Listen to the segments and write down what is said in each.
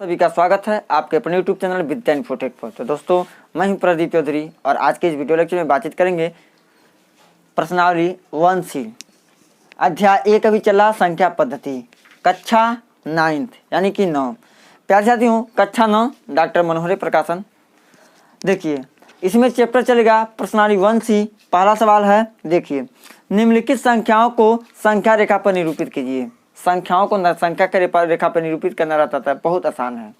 सभी का स्वागत है आपके अपने यूट्यूब चैनल विद्या इन्फोटेक पर। तो दोस्तों, मैं हूं प्रदीप चौधरी और आज के इस वीडियो लेक्चर में बातचीत करेंगे प्रश्नावली 1C अध्याय 1 अभी चला संख्या पद्धति कक्षा 9th यानी कि 9। प्यारे साथियों, कक्षा 9 डॉक्टर मनोहर प्रकाशन। देखिए, इसमें चैप्टर चलेगा प्रश्नावली 1C। पहला सवाल है, देखिए, निम्नलिखित संख्याओं को संख्या रेखा पर निरूपित कीजिए। संख्याओं को संख्या के रेखा पर निरूपित करना रहता था, बहुत आसान है।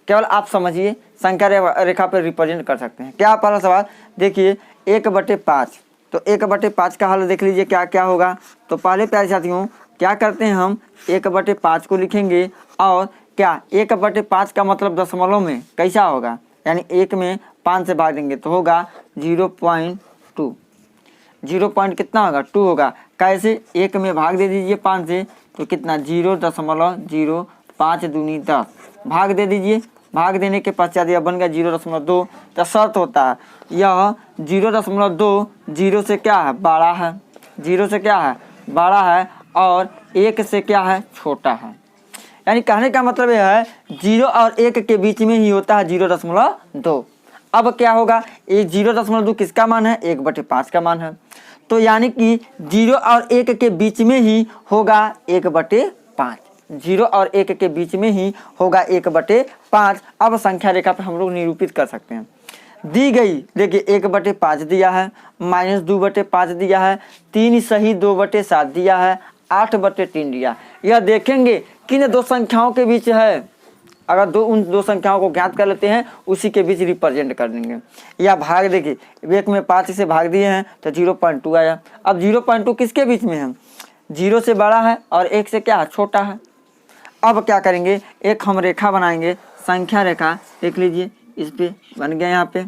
केवल आप समझिए, संख्या रेखा पर रिप्रेजेंट कर सकते हैं। क्या पहला सवाल देखिए, 1/5। तो 1/5 का हल देख लीजिए क्या क्या होगा। तो पहले प्यारे साथियों क्या करते हैं, हम 1/5 को लिखेंगे और क्या 1/5 का मतलब दशमलव में कैसा होगा, यानी 1 में 5 से भाग देंगे तो होगा 0.2। 0 कितना होगा, 2 होगा। कैसे, 1 में भाग दे दीजिए 5 से तो कितना 0.05 दूनी 10 भाग दे दीजिए। भाग देने के पश्चात यह बन गया 0.2। तो शर्त होता है यह 0.2 0 से क्या है, बड़ा है। 0 से क्या है, बड़ा है और 1 से क्या है, छोटा है। यानी कहने का मतलब यह है 0 और 1 के बीच में ही होता है 0.2। अब क्या होगा, ये 0.2 किसका मान है, 1/5 का मान है। तो यानी कि 0 और 1 के बीच में ही होगा 1/5। 0 और 1 के बीच में ही होगा 1/5। अब संख्या रेखा पे हम लोग निरूपित कर सकते हैं। दी गई, देखिए 1/5 दिया है, -2/5 दिया है, 3 सही 2/7 दिया है, 8/3 दिया। यह देखेंगे किन दो संख्याओं के बीच है। अगर उन दो संख्याओं को ज्ञात कर लेते हैं, उसी के बीच रिप्रेजेंट कर देंगे। या भाग, देखिए 1 में 5 से भाग दिए हैं तो 0.2 आया। अब 0.2 किसके बीच में है, 0 से बड़ा है और 1 से क्या है, छोटा है। अब क्या करेंगे, एक हम रेखा बनाएंगे, संख्या रेखा देख लीजिए, इस पे बन गया यहाँ पे।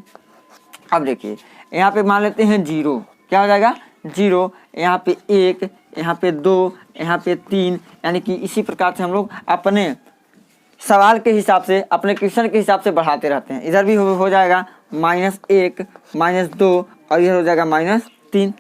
अब देखिए यहाँ पे मान लेते हैं 0, क्या हो जाएगा 0, यहाँ पे 1, यहाँ पे 2, यहाँ पे 3। यानी कि इसी प्रकार से हम लोग अपने सवाल के हिसाब से, अपने क्वेश्चन के हिसाब से बढ़ाते रहते हैं। इधर भी हो जाएगा -1, -2 और इधर हो जाएगा -3।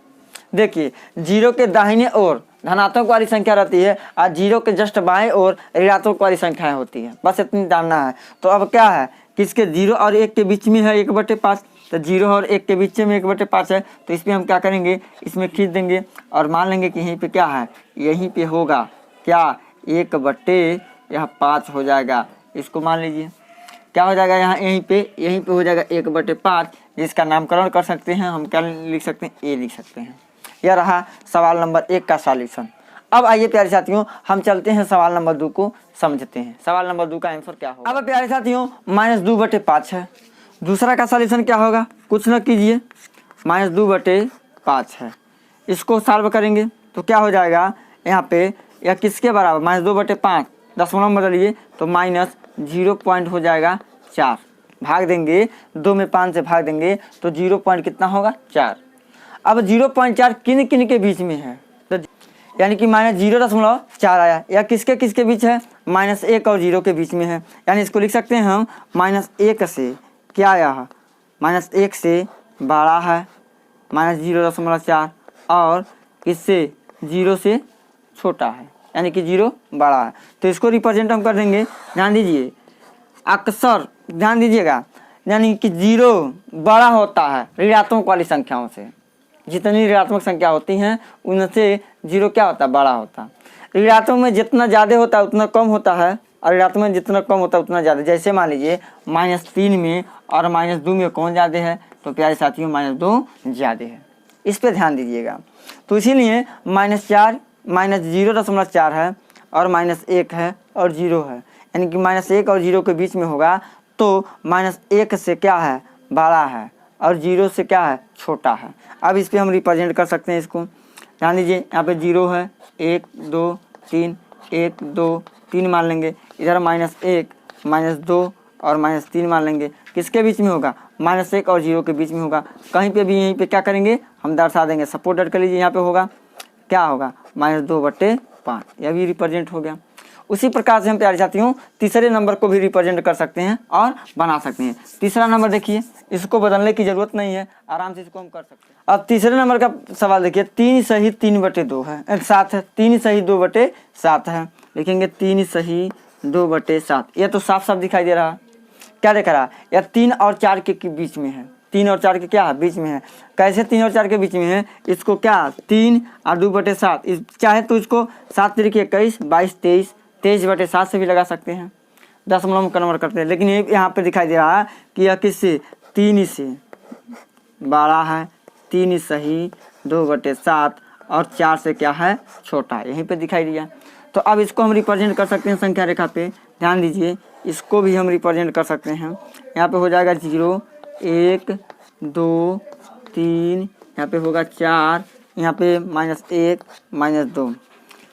देखिए 0 के दाहिने ओर धनात्मक वाली संख्या रहती है और 0 के जस्ट बाएं ओर ऋणात्मक वाली संख्याएं होती है। बस इतनी जानना है। तो अब क्या है, किसके 0 और 1 के बीच में है 1/5। तो 0 और 1 के बीच में 1/5 है। तो इसमें हम क्या करेंगे, इसमें खींच देंगे और मान लेंगे कि यहीं पे क्या है, यहीं पे होगा क्या 1/5 हो जाएगा। इसको मान लीजिए क्या हो जाएगा, यहाँ यहीं पे हो जाएगा 1/5, जिसका नामकरण कर सकते हैं हम। क्या लिख सकते हैं, ए लिख सकते हैं। यह रहा सवाल नंबर 1 का सॉल्यूशन। अब आइए प्यारे साथियों, हम चलते हैं सवाल नंबर 2 को समझते हैं। सवाल नंबर 2 का आंसर क्या होगा। अब प्यारे साथियों -2/5 है। दूसरा का सॉल्यूशन क्या होगा, कुछ न कीजिए, -2/5 है। इसको सॉल्व करेंगे तो क्या हो जाएगा, यहाँ पे यह किसके बराबर, -2/5 दशमलव बदलिए तो -0 हो जाएगा 4। भाग देंगे 2 में 5 से भाग देंगे तो 0 कितना होगा, 4। अब 0.4 किन किन के बीच में है, तो यानी कि -0.4 आया। या किसके किसके बीच है, -1 और 0 के बीच में है। यानी इसको लिख सकते हैं हम -1 से क्या आया है, -1 से बड़ा है, -0.4 और किससे 0 से छोटा है, यानी कि 0 बड़ा है। तो इसको रिप्रेजेंट हम कर देंगे। ध्यान दीजिए, अक्सर ध्यान दीजिएगा, यानी कि 0 बड़ा होता है ऋणात्मक वाली संख्याओं से। जितनी ऋणात्मक संख्या होती हैं उनसे 0 क्या होता है, बड़ा होता है। ऋणात्मक में जितना ज़्यादा होता है उतना कम होता है और ऋणात्मक में जितना कम होता है उतना ज़्यादा। जैसे मान लीजिए -3 में और -2 में कौन ज़्यादा है, तो प्यारे साथियों -2 ज़्यादा है। इस पर ध्यान दीजिएगा। तो इसीलिए -4 -0.4 है और -1 है और 0 है, यानी कि -1 और 0 के बीच में होगा। तो -1 से क्या है, बड़ा है और 0 से क्या है, छोटा है। अब इस पे हम रिप्रेजेंट कर सकते हैं इसको। ध्यान दीजिए, यहाँ पे 0 है, 1 2 3, 1 2 3 मान लेंगे। इधर -1 -2 और -3 मान लेंगे। किसके बीच में होगा, -1 और 0 के बीच में होगा। कहीं पे भी यहीं पे क्या करेंगे, हम दर्शा देंगे। सपोर्टेड कर लीजिए, यहाँ पे होगा क्या होगा, -2/5। यह भी रिप्रेजेंट हो गया। उसी प्रकार से हम प्यारे साथियों तीसरे नंबर को भी रिप्रेजेंट कर सकते हैं और बना सकते हैं। तीसरा नंबर देखिए, इसको बदलने की जरूरत नहीं है, आराम से इसको हम कर सकते हैं। अब तीसरे नंबर का सवाल देखिए, 3 सही 3/2 है, 7 है। 3 सही 2/7 है, लिखेंगे 3 सही 2/7। यह तो साफ साफ दिखाई दे रहा। क्या दिख रहा? यह 3 और 4 के बीच में है। 3 और 4 के क्या है? बीच में है। कैसे 3 और 4 के बीच में है? इसको क्या 3 और 2/7 चाहे तो इसको 7 तिरिक 21, 22 23, 23/7 से भी लगा सकते हैं, दशमलव में कन्वर्ट करते हैं। लेकिन ये यहाँ पे दिखाई दे रहा है कि यह किससे 3 से बड़ा है, 3 सही, 2/7 और 4 से क्या है? छोटा है। यहीं पे दिखाई दिया। तो अब इसको हम रिप्रेजेंट कर सकते हैं संख्या रेखा पे। ध्यान दीजिए, इसको भी हम रिप्रेजेंट कर सकते हैं। यहाँ पे हो जाएगा 0, 1, 2, 3, यहाँ पे होगा 4, यहाँ पे -1, -2।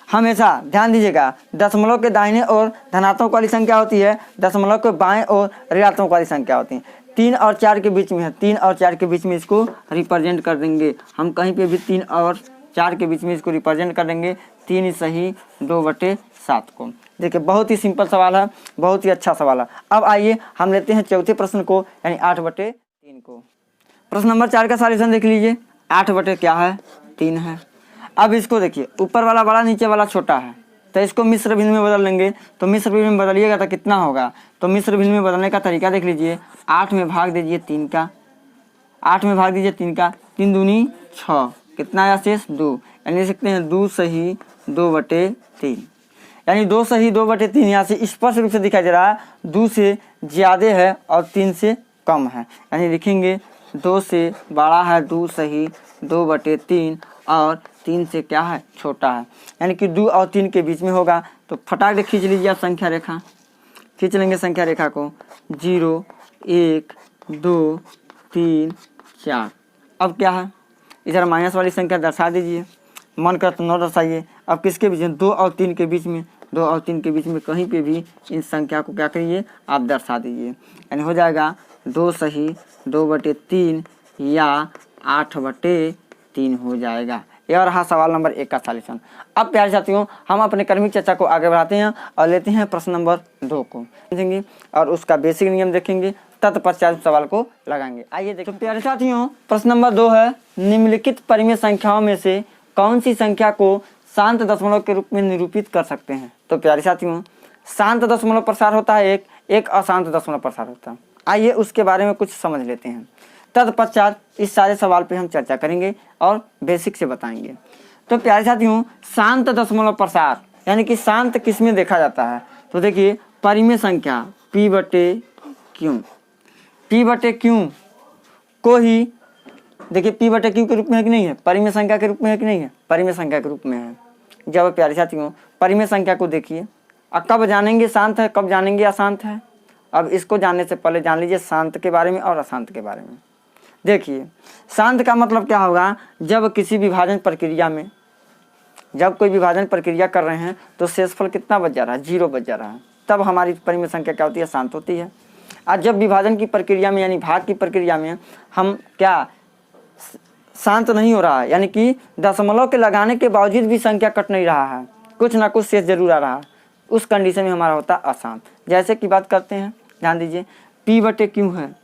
हमेशा ध्यान दीजिएगा, दशमलव के दाहिने और धनात्मक वाली संख्या होती है, दशमलव के बाएं और ऋणात्मक वाली संख्या होती है। 3 और 4 के बीच में है, 3 और 4 के बीच में इसको रिप्रेजेंट कर देंगे हम। कहीं पे भी 3 और 4 के बीच में इसको रिप्रेजेंट कर देंगे, 3 सही, 2/7 को। देखिए बहुत ही सिंपल सवाल है, बहुत ही अच्छा सवाल है। अब आइए हम लेते हैं चौथे प्रश्न को, यानी 8/3 को। प्रश्न नंबर 4 का सॉल्यूशन देख लीजिए। 8/3 है। अब इसको देखिए, ऊपर वाला बड़ा, नीचे वाला छोटा है, तो इसको मिश्र भिन्न में बदल लेंगे। तो मिश्र भिन्न में बदलिएगा तो कितना होगा? तो मिश्र भिन्न में बदलने का तरीका देख लीजिए। 8 में भाग दीजिए 3 का, 8 में भाग दीजिए 3 का, 3 दूनी 6, कितना आया शेष? 2। यानी लिख सकते हैं 2 सही, 2/3। यानी 2 सही, 2/3 यहाँ से स्पष्ट रूप से दिखाई दे रहा है 2 से ज़्यादा है और 3 से कम है। यानी लिखेंगे 2 से बड़ा है 2 सही, 2/3 और 3 से क्या है? छोटा है। यानी कि 2 और 3 के बीच में होगा। तो फटाक से खींच लीजिए आप संख्या रेखा, खींच लेंगे संख्या रेखा को। 0, 1, 2, 3, 4। अब क्या है? इधर माइनस वाली संख्या दर्शा दीजिए। मन कर तो 9 दर्शाइए। अब किसके बीच में? 2 और 3 के बीच में, 2 और 3 के बीच में कहीं पे भी इन संख्या को क्या करिए? आप दर्शा दीजिए। यानी हो जाएगा 2 सही, 2/3 या 8/3 हो जाएगा। यह रहा सवाल नंबर 1 का सॉल्यूशन। अब प्यारे साथियों, हम अपने क्रमिक चर्चा को आगे बढ़ाते हैं और लेते हैं प्रश्न नंबर 2 को देखेंगे और उसका बेसिक नियम देखेंगे, तत्पश्चात सवाल को लगाएंगे। आइए देखो प्यारे साथियों, प्रश्न नंबर 2 है, निम्नलिखित परिमेय संख्याओं में से कौन सी संख्या को शांत दशमलव के रूप में निरूपित कर सकते हैं? तो प्यारे साथियों, शांत दशमलव प्रसार होता है, एक अशांत दशमलव प्रसार होता है। आइए उसके बारे में कुछ समझ लेते हैं, तत्पश्चात इस सारे सवाल पे हम चर्चा करेंगे और बेसिक से बताएंगे। तो प्यारे साथियों, शांत दशमलव प्रसार यानी कि शांत किस में देखा जाता है? तो देखिए परिमेय संख्या P/Q, P/Q को ही देखिए P/Q के रूप में है कि नहीं है? परिमेय संख्या के रूप में है कि नहीं है? परिमेय संख्या के रूप में है। जब प्यारे साथियों परिमेय संख्या को देखिए, अब कब जानेंगे शांत है, कब जानेंगे अशांत है? अब इसको जानने से पहले जान लीजिए शांत के बारे में और अशांत के बारे में। देखिए शांत का मतलब क्या होगा? जब किसी विभाजन प्रक्रिया में, जब कोई विभाजन प्रक्रिया कर रहे हैं तो शेषफल कितना बच जा रहा है? 0 बच जा रहा है, तब हमारी परिमेय संख्या क्या होती है? शांत होती है। और जब विभाजन की प्रक्रिया में यानी भाग की प्रक्रिया में हम क्या शांत नहीं हो रहा है, यानी कि दशमलव के लगाने के बावजूद भी संख्या कट नहीं रहा है, कुछ ना कुछ शेष जरूर आ रहा है, उस कंडीशन में हमारा होता है अशांत। जैसे कि बात करते हैं, ध्यान दीजिए, P/Q है।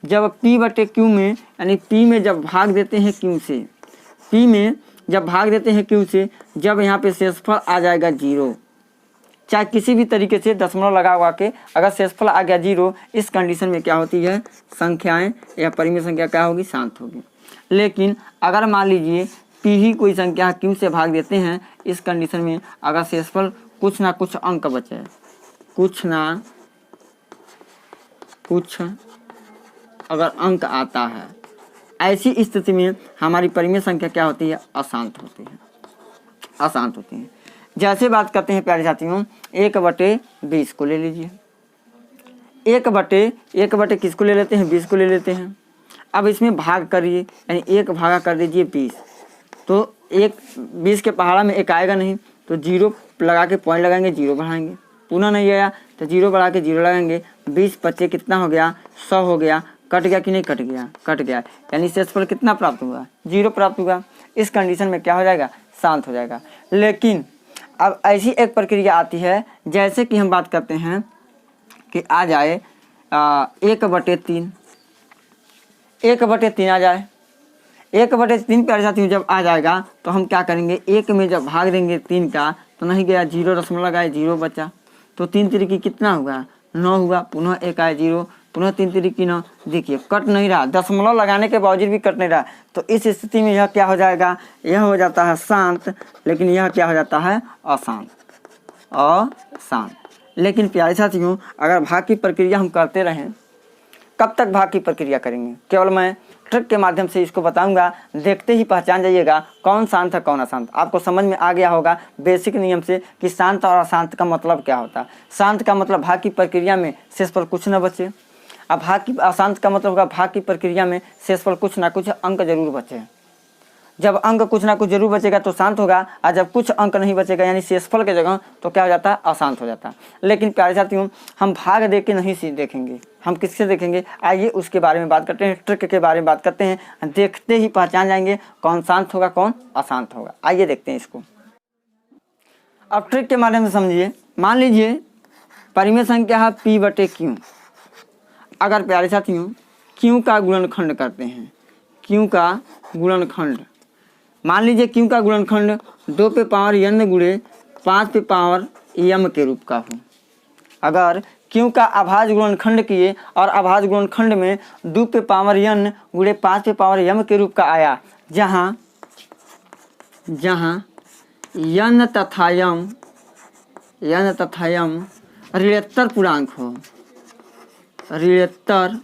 जब P/Q में यानी P में जब भाग देते हैं Q से, P में जब भाग देते हैं Q से, जब यहाँ पे शेषफल आ जाएगा 0, चाहे किसी भी तरीके से दशमलव लगा हुआ के अगर शेषफल आ गया 0, इस कंडीशन में क्या होती है? संख्याएं या परिमेय संख्या क्या होगी? शांत होगी। लेकिन अगर मान लीजिए P ही कोई संख्या Q से भाग देते हैं, इस कंडीशन में अगर शेषफल कुछ ना कुछ अंक बचे, कुछ ना कुछ अगर अंक आता है, ऐसी स्थिति में हमारी परिमेय संख्या क्या होती है? अशांत होती है, अशांत होती है। जैसे बात करते हैं प्यारे साथियों, 1/20 को ले लीजिए। 1/1 किसको ले लेते हैं? 20 को ले लेते हैं। अब इसमें भाग करिए, यानी 1 भागा कर दीजिए 20, तो 20 के पहाड़ा में 1 आएगा नहीं, तो 0 लगा के पॉइंट लगाएंगे, 0 बढ़ाएंगे, पुनः नहीं आया तो 0 बढ़ा के 0 लगाएंगे। 20 25 कितना हो गया? 100 हो गया। कट गया कि नहीं कट गया? कट गया। यानी शेषफल कितना प्राप्त हुआ? 0 प्राप्त हुआ। इस कंडीशन में क्या हो जाएगा? शांत हो जाएगा। लेकिन अब ऐसी एक प्रक्रिया आती है, जैसे कि हम बात करते हैं कि आ जाए 1/3, 1/3 आ जाए। 1/3 प्यारे साथियों जब आ जाएगा तो हम क्या करेंगे? 1 में जब भाग देंगे 3 का तो नहीं गया, 0 दशमलव लगाए, 0 बचा। तो 3 तिरिकी कितना हुआ 9 हुआ, पुनः एक आया 0, पुनः 3 तिरिकी 9। देखिए कट नहीं रहा, दशमलव लगाने के बावजूद भी कट नहीं रहा। तो इस स्थिति में यह क्या हो जाएगा, यह हो जाता है शांत, लेकिन यह क्या हो जाता है अशांत, अशांत। लेकिन प्यारे साथियों अगर भाग की प्रक्रिया हम करते रहें, कब तक भाग की प्रक्रिया करेंगे, केवल मैं ट्रिक के माध्यम से इसको बताऊंगा, देखते ही पहचान जाइएगा कौन शांत है कौन अशांत। आपको समझ में आ गया होगा बेसिक नियम से कि शांत और अशांत का मतलब क्या होता है। शांत का मतलब भाग की प्रक्रिया में शेष पर कुछ न बचे, अब अशांत का मतलब होगा भाग की प्रक्रिया में शेष पर कुछ ना कुछ अंक जरूर बचे। जब अंक कुछ ना कुछ जरूर बचेगा तो शांत होगा, और जब कुछ अंक नहीं बचेगा यानी शेषफल के जगह तो क्या हो जाता है अशांत हो जाता है। लेकिन प्यारे साथियों हम भाग देख के नहीं देखेंगे, हम किससे देखेंगे, आइए उसके बारे में बात करते हैं, ट्रिक के बारे में बात करते हैं। देखते ही पहचान जाएंगे कौन शांत होगा कौन अशांत होगा। आइए देखते हैं इसको। अब ट्रिक के माध्यम से समझिए। मान लीजिए परिमेय संख्या है p/q। अगर प्यारे साथियों q का गुणनखंड करते हैं, q का गुणनखंड, मान लीजिए q का गुणनखंड 2 पे पावर n गुणे 5 पे पावर m के रूप का हो। अगर q का अभाज्य गुणनखंड किए और अभाज्य गुणनखंड में 2 पे पावर n गुणे 5 पे पावर m के रूप का आया, जहाँ n तथा m ऋणोत्तर पूर्णांक हो, ऋणोत्तर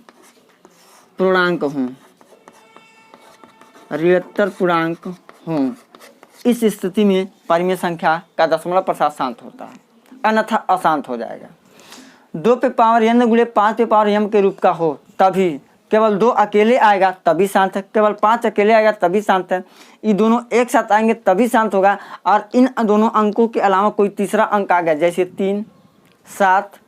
पूर्णांक हो, इस स्थिति में परिमेय संख्या का दशमलव प्रसाद शांत होता है, अन्यथा अशांत हो जाएगा। 2 पे पावर n गुणे 5 पे पावर m के रूप का हो तभी, केवल 2 अकेले आएगा तभी शांत है, केवल 5 अकेले आएगा तभी शांत है। ये दोनों एक साथ आएंगे तभी शांत होगा। और इन दोनों अंकों के अलावा कोई तीसरा अंक आ गया, जैसे 3, 7,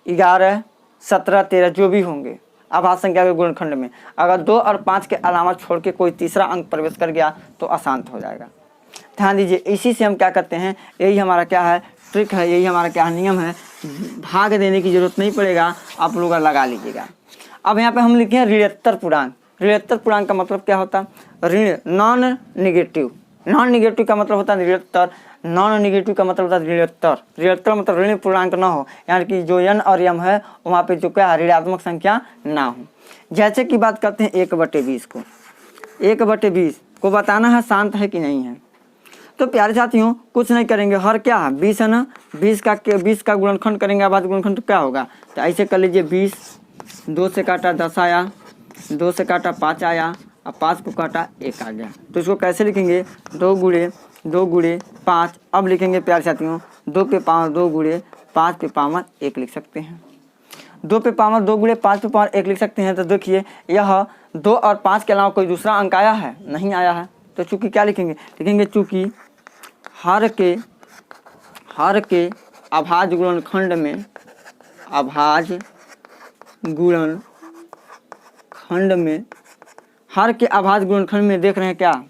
11, 17, 13 जो भी होंगे अभाज्य संख्या के गुणनखंड में, अगर 2 और 5 के अलावा छोड़ के कोई तीसरा अंक प्रवेश कर गया तो अशांत हो जाएगा। ध्यान दीजिए, इसी से हम क्या करते हैं, यही हमारा क्या है ट्रिक है, यही हमारा क्या नियम है। भाग देने की जरूरत नहीं पड़ेगा, आप लोग लगा लीजिएगा। अब यहाँ पे हम लिखे हैं ऋणोत्तर पूर्णांक। ऋणोत्तर पूर्णांक का मतलब क्या होता है, ऋण नॉन निगेटिव, नॉन निगेटिव का मतलब होता है ऋणोत्तर, नॉन निगेटिव का मतलब होता है ऋणोत्तर। ऋणोत्तर मतलब ऋण पूर्णांक ना हो, यानी कि जो n और m है वहाँ पे जो क्या है ऋणात्मक संख्या ना हो। जैसे कि बात करते हैं 1/20 को, 1/20 को बताना है शांत है कि नहीं है। तो प्यारे साथियों कुछ नहीं करेंगे, हर क्या है 20 है ना, 20 का गुणनखंड करेंगे, अभाज्य गुणनखंड तो क्या होगा, तो ऐसे कर लीजिए 20, 2 से काटा 10 आया, 2 से काटा 5 आया, और 5 को काटा 1 आ गया। तो इसको कैसे लिखेंगे, 2 गुणे 5। अब लिखेंगे प्यारे साथियों 2 पे पावर 2 गुणे 5 पे पावर 1 लिख सकते हैं, 2 पे पावर 2 गुणे 5 पे पावर 1 लिख सकते हैं। तो देखिए यह 2 और 5 के अलावा कोई दूसरा अंक आया है, नहीं आया है। तो चूंकि क्या लिखेंगे, चूंकि हर के अभाज्य गुणनखंड में, अभाज्य गुणनखंड में, हर के अभाज्य गुणनखंड में देख रहे हैं क्या,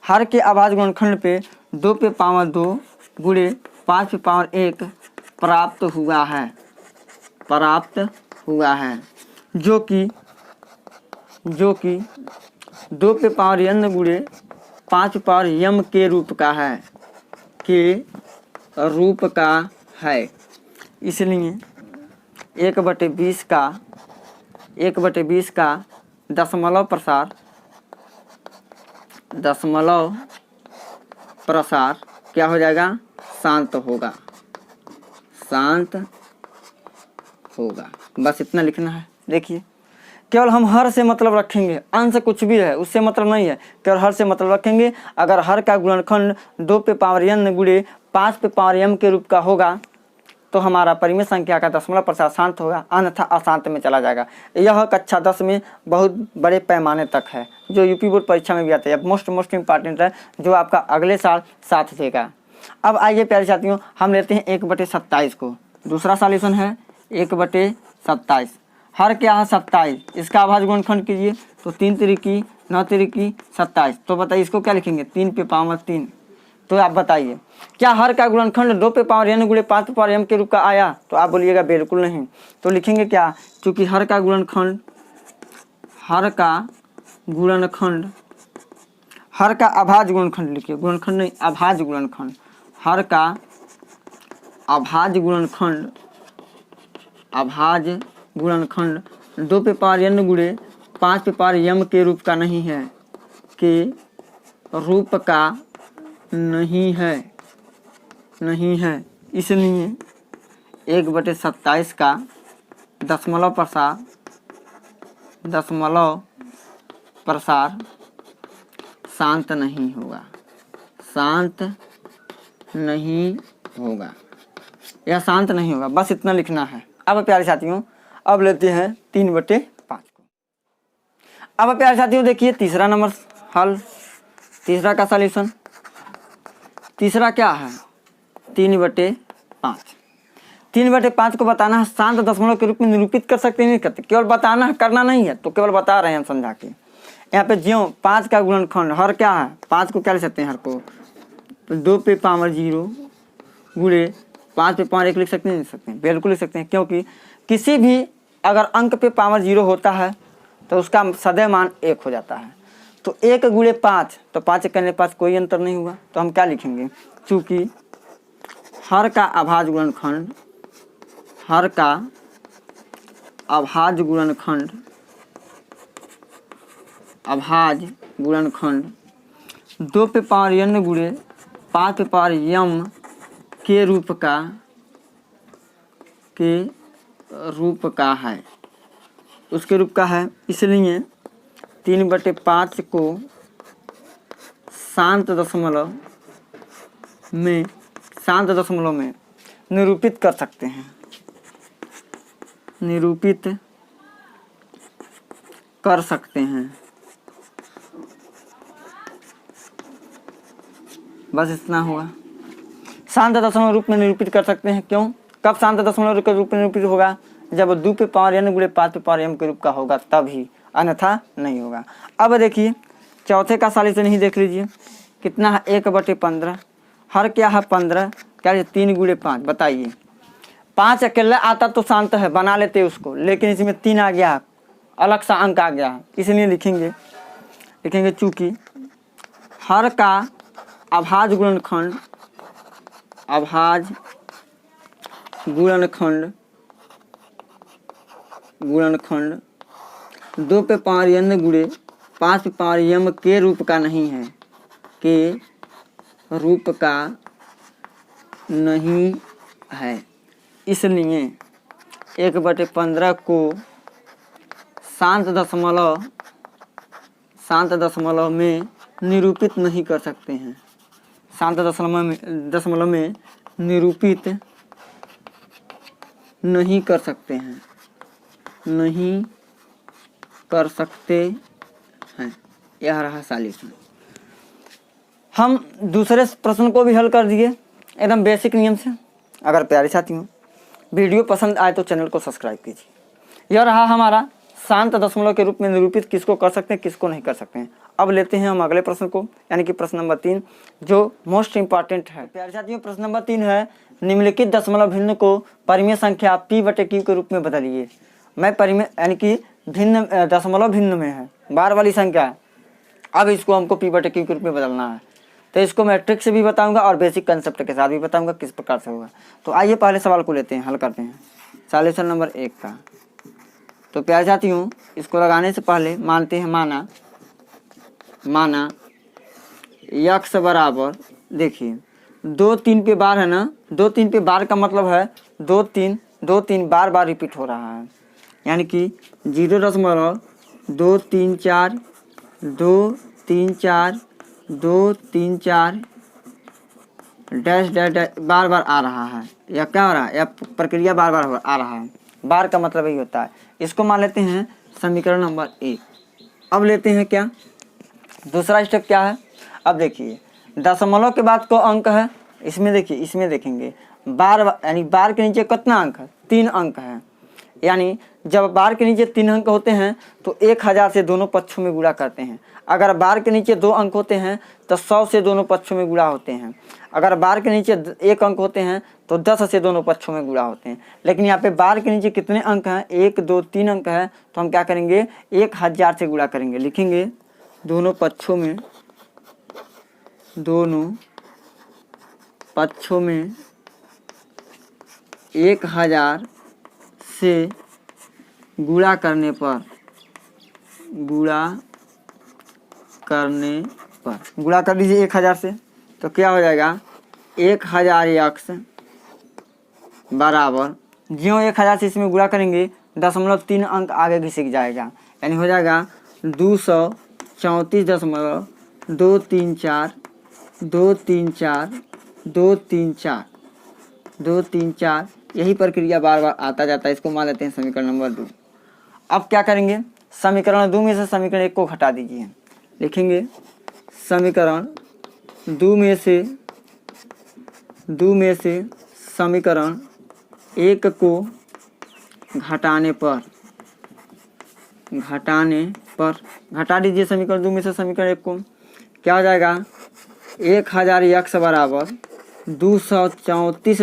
हर के अभाज्य गुणनखंड पे 2 पे पावर 2 गुणे 5 पे पावर 1 प्राप्त हुआ है, जो कि 2 पे पावर n गुणे 5 पे पावर m के रूप का है, इसलिए 1/20 का दशमलव प्रसार क्या हो जाएगा, शांत होगा। बस इतना लिखना है। देखिए केवल हम हर से मतलब रखेंगे, अंश कुछ भी है उससे मतलब नहीं है, केवल हर से मतलब रखेंगे। अगर हर का गुणनखंड 2 पे पावर n गुणे 5 पे पावर m के रूप का होगा तो हमारा परिमेय संख्या का दशमलव प्रसार शांत होगा, अन्यथा अशांत में चला जाएगा। यह कक्षा 10 में बहुत बड़े पैमाने तक है, जो यूपी बोर्ड परीक्षा में भी आता है, मोस्ट इम्पॉर्टेंट है, जो आपका अगले साल साथ देगा। अब आइए प्यारे साथियों हम लेते हैं 1/27 को, दूसरा सॉल्यूशन है 1/27। हर क्या है 27, इसका अभाज्य गुणनखंड कीजिए तो 3 तिरिकी 9 तिरिकी 27। तो बताइए इसको क्या लिखेंगे, 3 पे पावर 3। तो आप बताइए क्या हर का गुणनखंड 2 पे पावर n गुणे 5 पे पावर m के रूप का आया, तो आप बोलिएगा बिल्कुल नहीं। तो लिखेंगे क्या, चूंकि हर का अभाज्य गुणनखंड लिखिए, गुणनखंड नहीं अभाज्य गुणनखंड, हर का अभाज्य गुणनखंड 2 पे पावर n गुणे 5 पे पावर m के रूप का नहीं है, के रूप का नहीं है। इसलिए 1/27 का दशमलव प्रसार शांत नहीं होगा, यह शांत नहीं होगा। बस इतना लिखना है। अब प्यारे साथियों, अब लेते हैं 3/5 को। अब प्यारे साथियों देखिए तीसरा नंबर हल, तीसरा का सॉल्यूशन। तीसरा क्या है? 3/5। 3/5 को बताना है, शांत दशमलव के रूप में निरूपित कर सकते नहीं करते, केवल बताना है, करना नहीं है, तो केवल बता रहे हैं हम समझा के। यहाँ पे ज्यों 5 का गुणनखंड हर क्या है, 5 को क्या ले सकते हैं हर को, तो 2 पे पावर 0 गुणे 5 पे पावर 1 लिख सकते हैं, नहीं सकते हैं, बिल्कुल लिख सकते हैं, क्योंकि किसी भी अगर अंक पे पावर 0 होता है तो उसका सदैव मान 1 हो जाता है। तो 1 गुणे 5, तो 5 करने 5 कोई अंतर नहीं हुआ, तो हम क्या लिखेंगे, चूँकि हर का अभाज्य गुणनखंड 2 पे पावर n गुणे 5 पे पावर m के रूप का है, उसके रूप का है। इसलिए 3/5 को शांत दशमलव में निरूपित कर सकते हैं, बस इतना हुआ। शांत दशमलव रूप में निरूपित कर सकते हैं। क्यों? कब शांत दशमलव के रूप में निरूपित होगा? जब 2 पे पावर n गुणे 5 पे पावर m के रूप का होगा, तभी, अन्यथा नहीं होगा। अब देखिए चौथे का सॉल्यूशन ही देख लीजिए, कितना है, 1/15। हर क्या है 15, क्या है 3 गुणे 5। बताइए, 5 अकेला आता तो शांत है, बना लेते उसको, लेकिन इसमें 3 आ गया, अलग सा अंक आ गया, इसलिए लिखेंगे चूँकि हर का अभाज्य गुणनखंड 2 पे पावर n गुणे 5 पे पावर m के रूप का नहीं है, इसलिए 1/15 को शांत दशमलव में निरूपित नहीं कर सकते हैं, शांत दशमलव में निरूपित नहीं कर सकते हैं। यह रहा सॉल्यूशन। हम दूसरे प्रश्न को भी हल कर दिए एकदम बेसिक नियम से। अगर प्यारे साथियों वीडियो पसंद आए तो चैनल को सब्सक्राइब कीजिए। यह रहा हमारा शांत दशमलव के रूप में निरूपित किसको कर सकते हैं, किसको नहीं कर सकते हैं। अब लेते हैं हम अगले प्रश्न को, यानी कि प्रश्न नंबर 3, जो मोस्ट इंपॉर्टेंट है। प्यारे साथियों प्रश्न नंबर 3 है, निम्नलिखित दशमलव भिन्न को परिमेय संख्या p/q के रूप में बदलिए। मैं परिमेय यानी कि भिन्न दशमलव भिन्न में है, बार वाली संख्या है। अब इसको हमको p/q के रूप में बदलना है, तो इसको मैं ट्रिक से भी बताऊंगा और बेसिक कंसेप्ट के साथ भी बताऊंगा किस प्रकार से होगा। तो आइए पहले सवाल को लेते हैं, हल करते हैं सॉल्यूशन नंबर 1 का। तो प्यारे साथियों इसको लगाने से पहले मानते हैं, माना x बराबर, देखिए 2 3 पे बार है ना, 2 3 पे बार का मतलब है 2 3 बार रिपीट हो रहा है, यानी कि 0.234 डैश बार आ रहा है, या क्या हो रहा है, या प्रक्रिया बार आ रहा है। बार का मतलब यही होता है। इसको मान लेते हैं समीकरण नंबर 1। अब लेते हैं क्या, दूसरा स्टेप क्या है। अब देखिए दशमलव के बाद को अंक है, इसमें देखिए, इसमें देखेंगे बार, यानी बार के नीचे कितना अंक है, 3 अंक है। यानी जब बार के नीचे 3 अंक होते हैं तो 1000 से दोनों पक्षों में गुणा करते हैं। अगर बार के नीचे 2 अंक होते हैं तो 100 से दोनों पक्षों में गुणा होते हैं। अगर बार के नीचे 1 अंक होते हैं तो 10 से दोनों पक्षों में गुणा होते हैं। लेकिन यहाँ पे बार के नीचे कितने अंक हैं, 1 2 3 अंक है, तो हम क्या करेंगे, 1000 से गुणा करेंगे। लिखेंगे दोनों पक्षों में 1000 से गुणा करने पर गुणा कर लीजिए 1000 से, तो क्या हो जाएगा 1000x बराबर, ज्यों 1000 से इसमें गुणा करेंगे 0.3 अंक आगे घिसक जाएगा, यानी हो जाएगा 234.234 यही प्रक्रिया बार बार आता जाता है। इसको मान लेते हैं समीकरण नंबर 2। अब क्या करेंगे, समीकरण 2 में से समीकरण 1 को घटा दीजिए। लिखेंगे समीकरण 2 में से समीकरण 1 को घटाने पर घटा दीजिए समीकरण 2 में से समीकरण 1 को। क्या हो जाएगा 1000x बराबर 234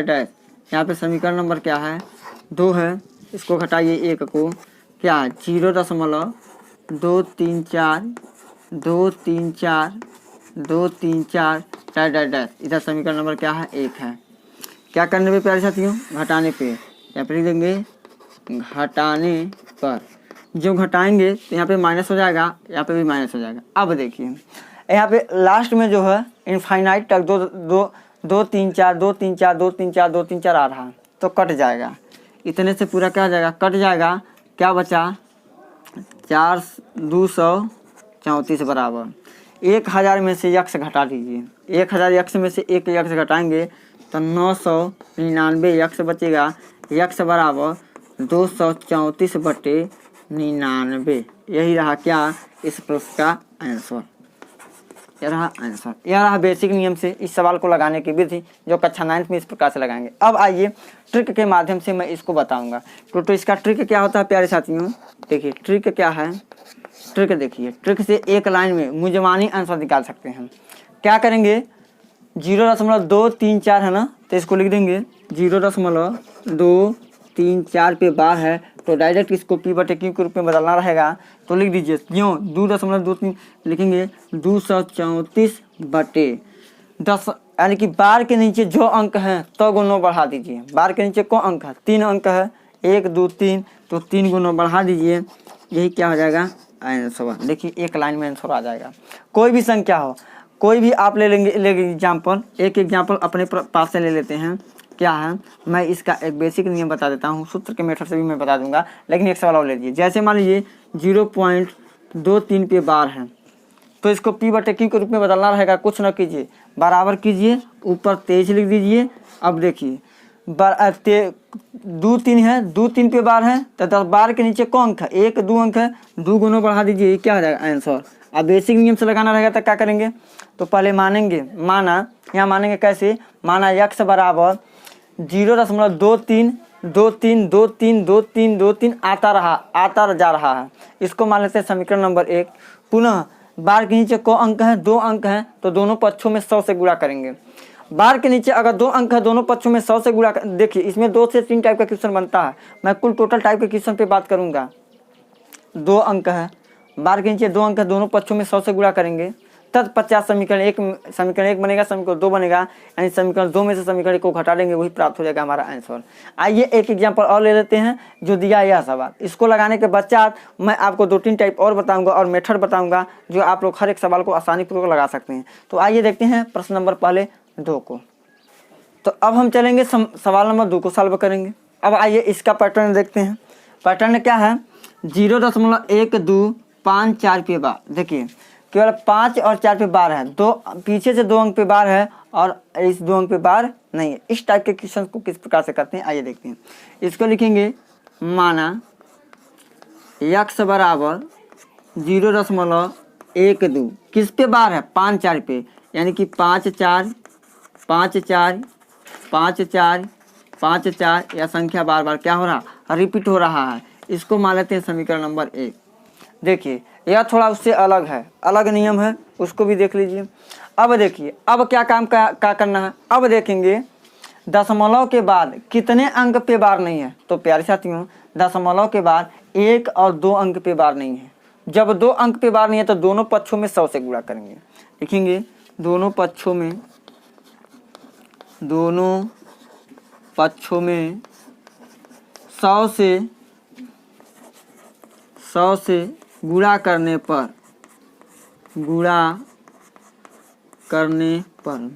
डैश। यहाँ पे समीकरण नंबर क्या है 2 है, इसको घटाइए 1 को, क्या 0.234 डैश। इधर समीकरण नंबर क्या है 1 है। क्या करने पे प्यारे साथियों, घटाने पे, यहाँ पे लिख देंगे घटाने पर। जो घटाएंगे तो यहाँ पे माइनस हो जाएगा, यहाँ पे भी माइनस हो जाएगा। अब देखिए यहाँ पे लास्ट में जो है इनफाइनाइट तक 2 3 4 आ रहा है, तो कट जाएगा। इतने से पूरा क्या हो जाएगा, कट जाएगा। क्या बचा 234 बराबर 1000 में से x घटा दीजिए। 1000 x में से 1 x घटाएंगे तो 999 x बचेगा। x बराबर 234/99। यही रहा क्या इस प्रश्न का आंसर। यह रहा बेसिक नियम से इस सवाल को लगाने की विधि, जो कक्षा 9 में इस प्रकार से लगाएंगे। अब आइए ट्रिक के माध्यम से मैं इसको बताऊंगा। तो इसका ट्रिक क्या होता है प्यारे साथियों, देखिए ट्रिक क्या है। ट्रिक देखिए, ट्रिक से एक लाइन में मुंजमानी आंसर निकाल सकते हैं। क्या करेंगे 0.234 है ना, तो इसको लिख देंगे 0.234 पे बार है, तो डायरेक्ट इसको p/q के रूप में बदलना रहेगा। तो लिख दीजिए क्यों 2.23 लिखेंगे 234/10, यानी कि बार के नीचे जो अंक है तो गुणों बढ़ा दीजिए। बार के नीचे कौन अंक है, 3 अंक है, 1 2 3, तो 3 गुणों बढ़ा दीजिए। यही क्या हो जाएगा आंसर। देखिए एक लाइन में आंसर आ जाएगा। कोई भी संख्या हो, कोई भी आप ले लेंगे एग्जाम्पल, एक एग्जाम्पल अपने पास से ले लेते हैं। क्या है, मैं इसका एक बेसिक नियम बता देता हूँ, सूत्र के मेथड से भी मैं बता दूंगा, लेकिन एक सवाल और ले लीजिए। जैसे मान लीजिए 0.23 पे बार है, तो इसको p/q के रूप में बदलना रहेगा। कुछ न कीजिए, बराबर कीजिए, ऊपर 23 लिख दीजिए। अब देखिए 2 3 है, 2 3 पे बार है, तो 10 बार के नीचे कौन अंक है, 1 2 अंक है, 2 गुणों बढ़ा दीजिए। क्या हो जाएगा आंसर। अब बेसिक नियम से लगाना रहेगा तो क्या करेंगे, तो पहले मानेंगे, माना यहाँ मानेंगे कैसे, माना x बराबर 0.23 आता जा रहा है। इसको मान लेते हैं समीकरण नंबर 1। पुनः बार के नीचे को अंक है, 2 अंक हैं, तो दोनों पक्षों में 100 से गुणा करेंगे। बार के नीचे अगर 2 अंक है, दोनों पक्षों में 100 से गुणा। देखिए इसमें 2 से 3 टाइप का क्वेश्चन बनता है, मैं कुल टोटल टाइप के क्वेश्चन पे बात करूंगा। 2 अंक है, बार के नीचे 2 अंक है, दोनों पक्षों में 100 से गुणा करेंगे, तब 50 समीकरण 1 बनेगा, समीकरण 2 बनेगा, यानी समीकरण 2 में से समीकरण 1 को घटा लेंगे, वही प्राप्त हो जाएगा हमारा आंसर। आइए एक एग्जांपल और ले लेते हैं जो दिया यह सवाल। इसको लगाने के पश्चात मैं आपको 2-3 टाइप और बताऊंगा और मेथड बताऊंगा, जो आप लोग हर एक सवाल को आसानी पूर्वक लगा सकते हैं। तो आइए देखते हैं प्रश्न नंबर पहले 2 को। तो अब हम चलेंगे सवाल नंबर 2 को सॉल्व करेंगे। अब आइए इसका पैटर्न देखते हैं। पैटर्न क्या है, 0.1254 पे बार। देखिए केवल 5 और 4 पे बार है, 2 पीछे से 2 अंक पे बार है और इस 2 अंक पे बार नहीं है। इस टाइप के क्वेश्चन को किस प्रकार से करते हैं आइए देखते हैं। इसको लिखेंगे माना x बराबर 0.12 किस पे बार है, 5 4 पे, यानी कि 5 4 5 4 5 4 5 4, यह संख्या बार बार क्या हो रहा, रिपीट हो रहा है। इसको मान लेते हैं समीकरण नंबर 1। देखिए यह थोड़ा उससे अलग है, अलग नियम है, उसको भी देख लीजिए। अब देखिए अब क्या काम क्या करना है। अब देखेंगे दशमलव के बाद कितने अंक पे बार नहीं है। तो प्यारे साथियों दशमलव के बाद 1 और 2 अंक पे बार नहीं है, जब 2 अंक पे बार नहीं है तो दोनों पक्षों में 100 से गुणा करेंगे। लिखेंगे दोनों पक्षों में 100 से गुणा करने पर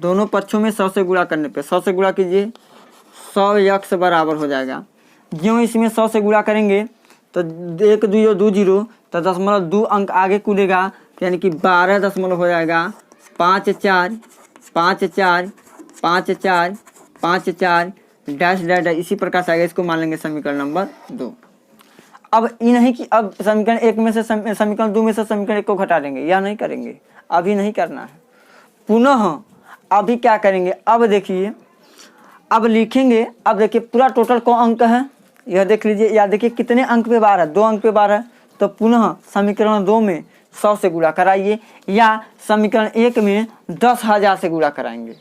दोनों पक्षों में 100 से गुणा करने पे 100 से गुणा कीजिए, 100 यक्स बराबर हो जाएगा। ज्यों इसमें 100 से गुणा करेंगे तो 1 2 2 0 तो 0.2 अंक आगे कूदेगा, यानी कि 12 दशमलव हो जाएगा 5 4 5 4 5 4 5 4 डैश डैश। इसी प्रकार से आएगा। इसको मान लेंगे समीकरण नंबर 2। अब ये नहीं कि अब समीकरण 1 में से समीकरण 2 में से समीकरण 1 को घटा देंगे, यह नहीं करेंगे, अभी नहीं करना है। पुनः अभी क्या करेंगे, अब देखिए, अब लिखेंगे। अब देखिए पूरा टोटल कौन अंक है यह देख लीजिए, या देखिए कितने अंक पे बार है, 2 अंक पे बार है। तो पुनः समीकरण 2 में 100 से गुणा कराइए, या समीकरण 1 में 10,000 से गुणा कराएंगे।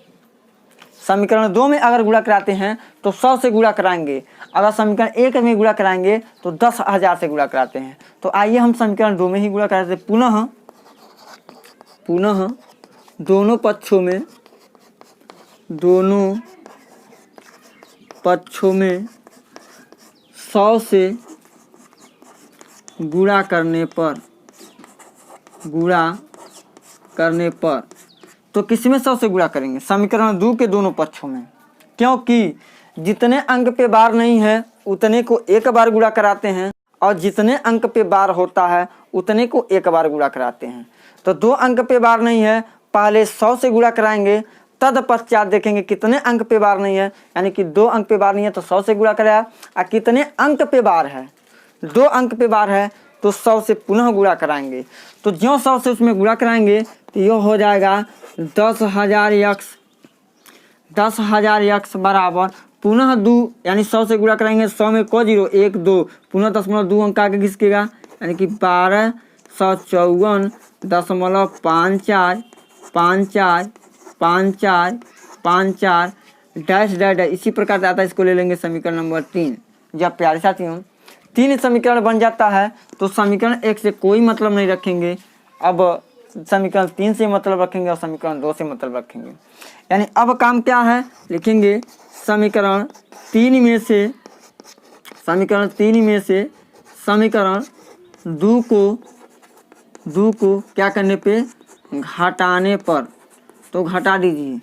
समीकरण 2 में अगर गुणा कराते हैं तो 100 से गुणा कराएंगे, अगर समीकरण 1 में गुणा कराएंगे तो 10,000 से गुणा कराते हैं। तो आइए हम समीकरण 2 में ही गुणा कराते हैं। पुनः दोनों पक्षों में 100 से गुणा करने पर तो किसमें 100 से गुणा करेंगे, समीकरण 2 के दोनों पक्षों में, क्योंकि जितने अंक पे बार नहीं है उतने को एक बार गुणा कराते हैं, और जितने अंक पे बार होता है उतने को एक बार गुणा कराते हैं। तो 2 अंक पे बार नहीं है, पहले 100 से गुणा कराएंगे, तत्पश्चात देखेंगे कितने अंक पे बार नहीं है, यानी कि 2 अंक पे बार नहीं है तो 100 से गुणा कराया, और कितने अंक पे बार है, 2 अंक पे बार है तो 100 से पुनः गुणा कराएंगे। तो ज्यों 100 से उसमें गुणा कराएंगे तो यह हो जाएगा 10,000 यक्स बराबर पुनः 2, यानी 100 से गुणा कराएंगे, 100 में को 0 1 2 पुनः 0.2 अंक आगे घिसकेगा, यानी कि 1254 डैश डैश। इसी प्रकार से आता है। इसको ले लेंगे समीकरण नंबर 3। जब प्यारे साथियों 3 समीकरण बन जाता है तो समीकरण 1 से कोई मतलब नहीं रखेंगे, अब समीकरण 3 से मतलब रखेंगे और समीकरण 2 से मतलब रखेंगे। यानी अब काम क्या है, लिखेंगे समीकरण 3 में से समीकरण 2 को क्या करने पे, घटाने पर, तो घटा दीजिए।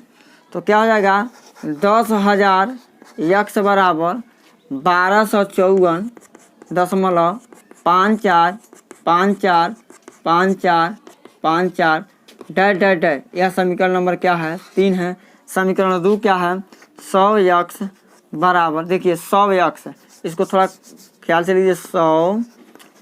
तो क्या हो जाएगा 10,000 यक्स बराबर 1254.545454 डैश डैश डैश। यह समीकरण नंबर क्या है, 3 है। समीकरण 2 क्या है, 100 यक्स बराबर, देखिए 100 यक्स, इसको थोड़ा ख्याल से लीजिए, 100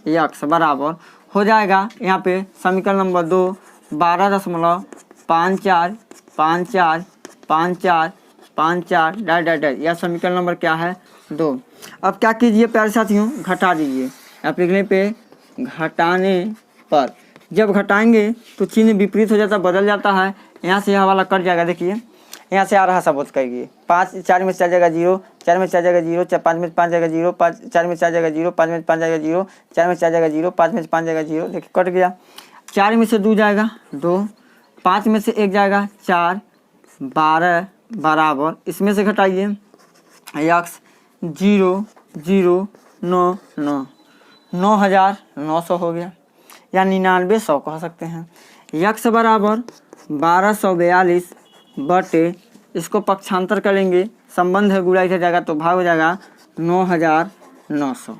यक्स बराबर हो जाएगा यहाँ पे समीकरण नंबर 2 12.545454 डैश डैश डैश। यह समीकरण नंबर क्या है, 2। अब क्या कीजिए प्यारे साथियों, घटा दीजिए। आप लिखने पे घटाने पर, जब घटाएंगे तो चिन्ह विपरीत हो जाता है, बदल जाता है। यहाँ से यह वाला कट जाएगा, देखिए यहाँ से आ रहा सबूत करिए, 5 4 में 4 जाएगा 0, 4 में 4 जाएगा 0, 5 में 5 जाएगा 0, 4 में 4 जाएगा 0, 5 में 5 जाएगा 0, 4 में 4 जाएगा 0, 5 में 5 जाएगा 0, देखिए कट गया। 4 में से 2 जाएगा 2, 5 में से 1 जाएगा 4, 12 बराबर, इसमें से घटाइए यक्स 0 0 9 9, 9,900 हो गया, या 9900 कह सकते हैं। यक्स बराबर 1242 बटे, इसको पक्षांतर करेंगे, संबंध है गुणा इधर जाएगा तो भाग हो जाएगा 9,900।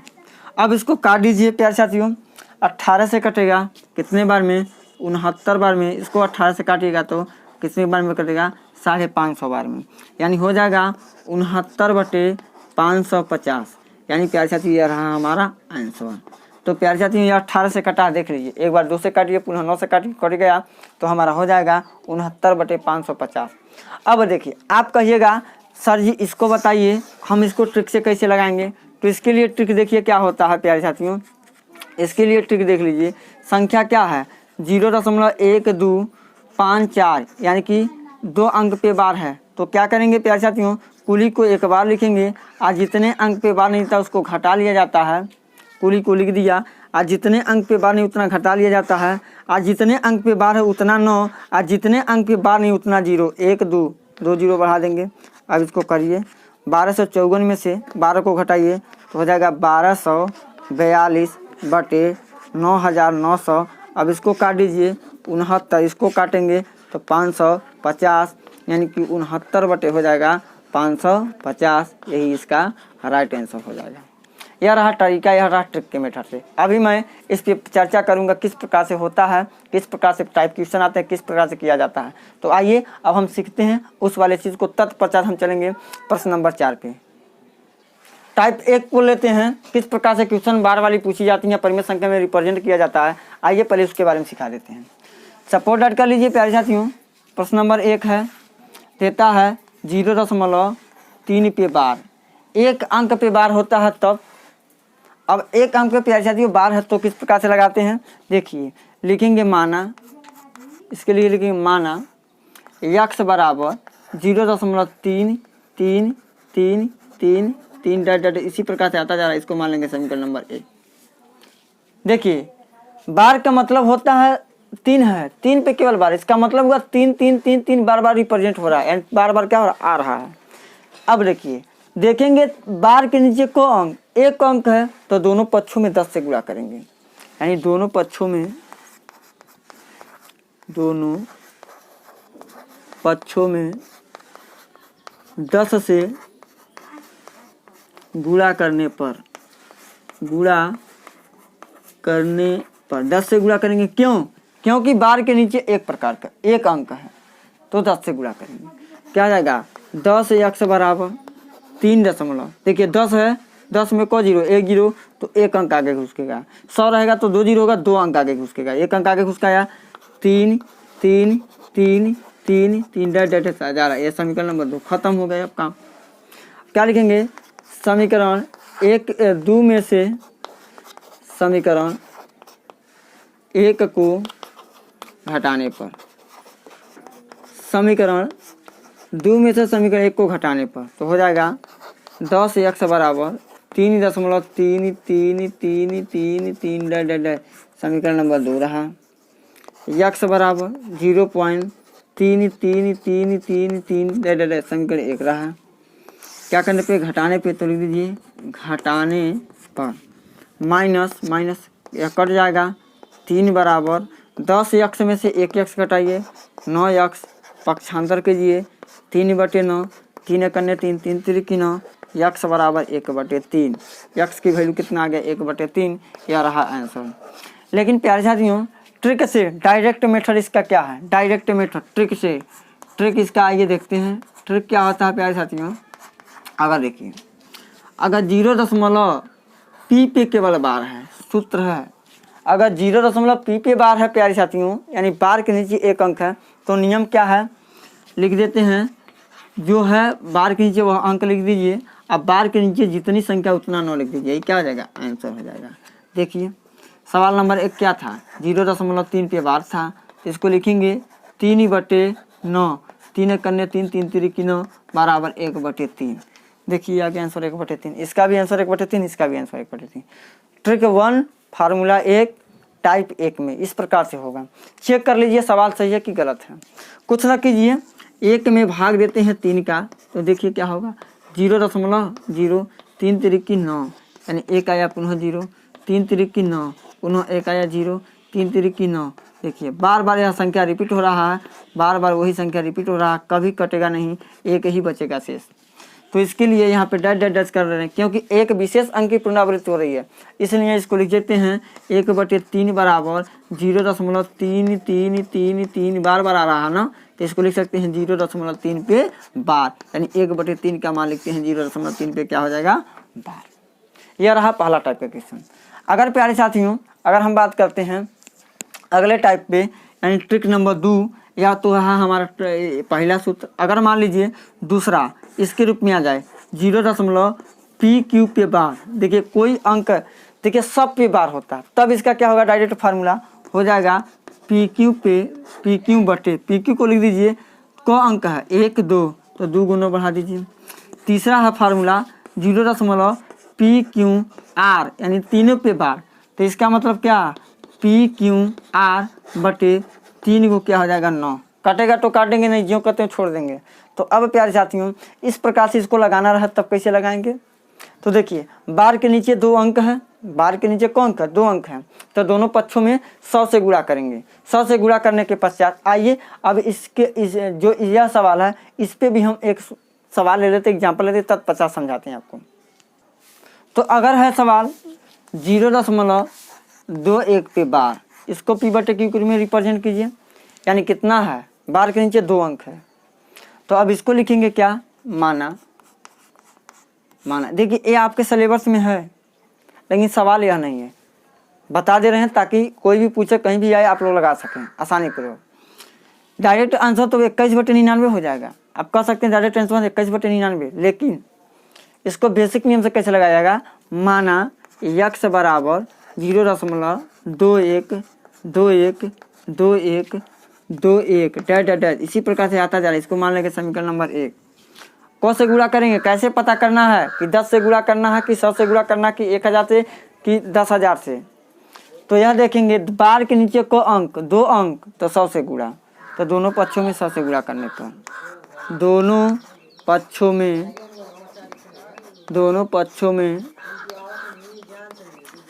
अब इसको काट दीजिए प्यारे साथियों, 18 से कटेगा कितने बार में, 69 बार में। इसको 18 से काटिएगा तो कितने बार में कटेगा, 550 बार में, यानी हो जाएगा 69/550। यानी प्यारे साथियों यह रहा हमारा आंसर। तो प्यारे साथियों ये 18 से कटा, देख लीजिए, एक बार 2 से काटिए, पुनः 9 से काटिए, कट गया तो हमारा हो जाएगा 69/550। अब देखिए आप कहिएगा सर जी इसको बताइए हम इसको ट्रिक से कैसे लगाएंगे। तो इसके लिए ट्रिक देखिए क्या होता है प्यारे साथियों, इसके लिए ट्रिक देख लीजिए। संख्या क्या है, 0.1254, यानी कि 2 अंक पे बार है। तो क्या करेंगे प्यारे साथियों, कुली को एक बार लिखेंगे, और जितने अंक पे बार नहीं था उसको घटा लिया जाता है, कुली को लिख दिया, आज जितने अंक पे बार नहीं उतना घटा लिया जाता है। आज जितने अंक पे बार है उतना 9, आज जितने अंक पे बार नहीं उतना 0, 1 2 2 0 बढ़ा देंगे। अब इसको करिए 1254 में से 12 को घटाइए तो हो जाएगा 1242 बटे 9900। अब इसको काट दीजिए 69, इसको काटेंगे तो 550 यानी कि 69 बटे हो जाएगा 550। यही इसका राइट आंसर हो जाएगा। यह रहा तरीका, यह रहा ट्रिक के मेथड से। अभी मैं इस पर चर्चा करूंगा किस प्रकार से होता है, किस प्रकार से टाइप क्वेश्चन आते हैं, किस प्रकार से किया जाता है। तो आइए अब हम सीखते हैं उस वाले चीज़ को। तत्पश्चात हम चलेंगे प्रश्न नंबर 4 पे। टाइप 1 को लेते हैं, किस प्रकार से क्वेश्चन बार वाली पूछी जाती है, परिमेय संख्या में रिप्रेजेंट किया जाता है। आइए पहले उसके बारे में सिखा देते हैं। सपोर्ट ऐड कर लीजिए प्यारे साथियों। प्रश्न नंबर 1 है, देता है 0.3 पे बार, एक अंक पे बार होता है तब। अब एक अंक पे प्यारे साथियों बार है तो किस प्रकार से लगाते हैं, देखिए लिखेंगे माना, इसके लिए लिखेंगे माना x बराबर 0.33333 डैट डैट इसी प्रकार से आता जा रहा है। इसको मान लेंगे समीकरण नंबर 1। देखिए बार का मतलब होता है 3 है, 3 पे केवल बार, इसका मतलब हुआ 3 3 3 3 बार बार रिप्रेजेंट हो रहा है, बार बार क्या हो रहा आ रहा है। अब देखिए देखेंगे बार के नीचे को अंक, एक अंक है तो दोनों पक्षों में 10 से गुणा करेंगे, यानी दोनों पक्षों में 10 से गुणा करने पर 10 से गुणा करेंगे। क्यों? क्योंकि बार के नीचे एक प्रकार का एक अंक है तो 10 से गुणा करेंगे। क्या आ जाएगा 10 x बराबर 3 दशमलव, देखिए 10 है, 10 में को 0, 1 0 तो एक अंक आगे घुसकेगा। 100 रहेगा तो 2 0 होगा, 2 अंक आगे घुसकेगा, एक अंक आगे घुसकाया 3 3 3 3 3 डैट डैट जा रहा है। ये समीकरण नंबर 2 खत्म हो गया। अब काम क्या लिखेंगे, समीकरण 1 2 में से समीकरण 1 को घटाने पर, समीकरण 2 में से समीकरण 1 को घटाने पर तो हो जाएगा 10x बराबर 3.33333 डैट डैट डैट समीकरण नंबर 2 रहा। x बराबर 0.33333 डैट डैट समीकरण 1 रहा। क्या करने पे, घटाने पे, तो लिख दीजिए घटाने पर माइनस माइनस यह कट जाएगा। 3 बराबर 10x में से 1x घटाइए, 9x पक्षांतर कीजिए, 3/9, 3 करने 3 3 3 9, x बराबर 1/3। x की वैल्यू कितना आ गया 1/3, यह रहा आंसर। लेकिन प्यारे साथियों ट्रिक से डायरेक्ट मेथड इसका क्या है, डायरेक्ट मेथड ट्रिक इसका आइए देखते हैं। ट्रिक क्या होता है प्यारे साथियों, अगर देखिए अगर 0. p पे केवल बार है, सूत्र है अगर 0. p पे बार है प्यारे साथियों, यानी बार के नीचे एक अंक है तो नियम क्या है, लिख देते हैं जो है बार के नीचे वह अंक लिख दीजिए। अब बार के नीचे जितनी संख्या उतना 9 लिख दीजिए, ये क्या हो जाएगा आंसर हो जाएगा। देखिए सवाल नंबर 1 क्या था, 0.3 पे बार था, तो इसको लिखेंगे 3/9, 3 करने 3 3 3 9 बराबर 1/3। देखिए आगे आंसर 1/3, इसका भी आंसर 1/3, इसका भी आंसर 1/3। ट्रिक 1 फार्मूला 1 टाइप 1 में इस प्रकार से होगा। चेक कर लीजिए सवाल सही है कि गलत है। कुछ ना कीजिए, 1 में भाग देते हैं 3 का, तो देखिए क्या होगा 0.0, 3 3 9, यानी 1 आया पुनः 0, 3 3 9, पुनः 1 आया 0, 3 3 9। देखिए बार बार यह संख्या रिपीट हो रहा है, बार बार वही संख्या रिपीट हो रहा है, कभी कटेगा नहीं, एक ही बचेगा शेष। तो इसके लिए यहाँ पे डैट डैट डैट कर रहे हैं, क्योंकि एक विशेष अंक की पुनरावृत्ति हो रही है, इसलिए इसको लिख देते हैं 1/3 बराबर 0.333 बार बार आ रहा है ना, तो इसको लिख सकते हैं 0.3 पे बार, यानी 1/3 का मान लिखते हैं 0.3 पे क्या हो जाएगा बार। यह रहा पहला टाइप का क्वेश्चन। अगर प्यारे साथियों अगर हम बात करते हैं अगले टाइप पे, यानी ट्रिक नंबर 2, या तो है हमारा पहला सूत्र। अगर मान लीजिए दूसरा इसके रूप में आ जाए 0.PQ पे बार, देखिए कोई अंक देखिए सब पे बार होता है, तब इसका क्या होगा डायरेक्ट फार्मूला हो जाएगा PQ बटे PQ को लिख दीजिए, को अंक है 1 2 तो 2 गुना बढ़ा दीजिए। तीसरा है फार्मूला 0.PQR, यानी तीनों पे बार, तो इसका मतलब क्या, पी क्यू आर बटे 3 को क्या हो जाएगा 9। कटेगा तो काटेंगे नहीं, ज्यों कहते हैं छोड़ देंगे। तो अब प्यारे साथियों इस प्रकार से इसको लगाना रहा, तब कैसे लगाएंगे। तो देखिए बार के नीचे 2 अंक है, बार के नीचे कौन का 2 अंक है, तो दोनों पक्षों में 100 से गुणा करेंगे। 100 से गुणा करने के पश्चात आइए अब जो यह सवाल है इस पे भी हम एक सवाल ले लेते, एग्जाम्पल लेते, तत्पश्चात समझाते हैं आपको। तो अगर है सवाल 0.21 पे बार, इसको पी बटे क्यू में रिप्रेजेंट कीजिए, यानी कितना है, बार के नीचे 2 अंक है। तो अब इसको लिखेंगे क्या, माना। देखिए ये आपके सिलेबस में है लेकिन सवाल यह नहीं है, बता दे रहे हैं ताकि कोई भी पूछे कहीं भी आए आप लोग लगा सकें आसानी पूर्वक। डायरेक्ट आंसर तो 21/99 हो जाएगा। आप कह सकते हैं डायरेक्ट आंसर 21/99, लेकिन इसको बेसिक नियम से कैसे लगाया जाएगा, माना x बराबर 0.21212121 डैश, इसी प्रकार से आता जा रहा है। इसको मान लेंगे समीकरण नंबर 1। कौन से गुणा करेंगे, कैसे पता करना है कि 10 से गुणा करना है कि 100 से गुणा करना है कि 1000 से कि 10,000 से। तो यह देखेंगे बार के नीचे को अंक 2 अंक, तो 100 से गुणा, तो दोनों पक्षों में 100 से गुणा करने पर, दोनों पक्षों में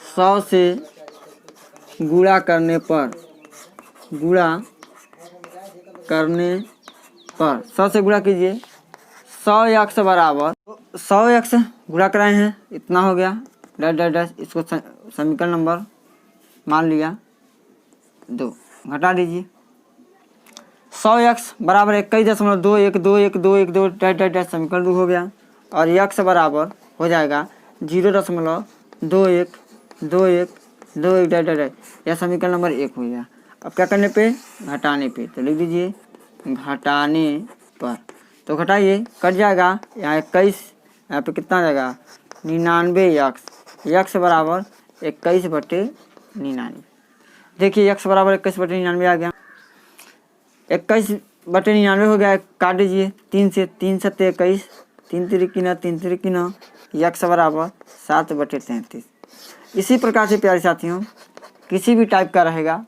100 से गुणा करने पर 100 से गुणा कीजिए। 100x बराबर 100x गुणा कराए हैं, इतना हो गया डैश डैश डैश। इसको समीकरण नंबर मान लिया 2, घटा दीजिए। 100x बराबर 21.212122 डैश डैश डैश, समीकरण 2 हो गया। और x बराबर हो जाएगा 0.212121 डैश डैश डैश, यह समीकरण नंबर 1 हो गया। अब क्या करने पे, घटाने पे, तो लिख दीजिए घटाने पर। तो घटाइए, कट जाएगा, यहाँ 21, यहाँ पे कितना जाएगा 99x बराबर 21/99। देखिए x बराबर 21/99 आ गया, 21/99 हो गया। काट दीजिए 3 से, 3 7 21, 3 3 9, 3 3 9, x बराबर 7/33। इसी प्रकार से प्यारे साथियों किसी भी टाइप का रहेगा,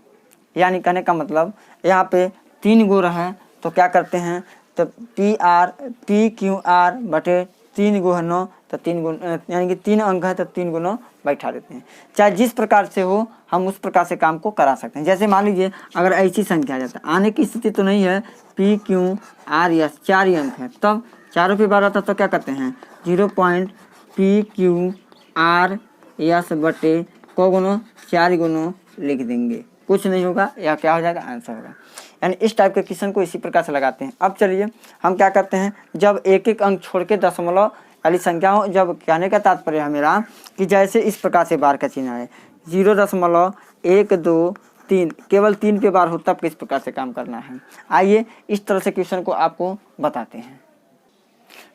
यानी कहने का मतलब यहाँ पे 3 गुण है तो क्या करते हैं, तो पी क्यू आर बटे 3 गुण 9, तो 3 गुण यानी कि 3 अंक है तो 3 गुना बैठा देते हैं। चाहे जिस प्रकार से हो हम उस प्रकार से काम को करा सकते हैं। जैसे मान लीजिए अगर ऐसी संख्या आ जाता, आने की स्थिति तो नहीं है, पी क्यू आर एस 4 ही अंक है, तब चारों पे बार आता तो क्या करते हैं 0.PQRS बटे को गुनो 4 गुनो लिख देंगे, कुछ नहीं होगा, या क्या हो जाएगा आंसर होगा। यानी इस टाइप के क्वेश्चन को इसी प्रकार से लगाते हैं। अब चलिए हम क्या करते हैं, जब एक एक अंक छोड़ के दशमलव वाली संख्या हो, जब कहने का तात्पर्य है मेरा कि जैसे इस प्रकार से बार का चिन्ह है 0.1 2 3, केवल 3 पे बार हो तब किस प्रकार से काम करना है। आइए इस तरह से क्वेश्चन को आपको बताते हैं।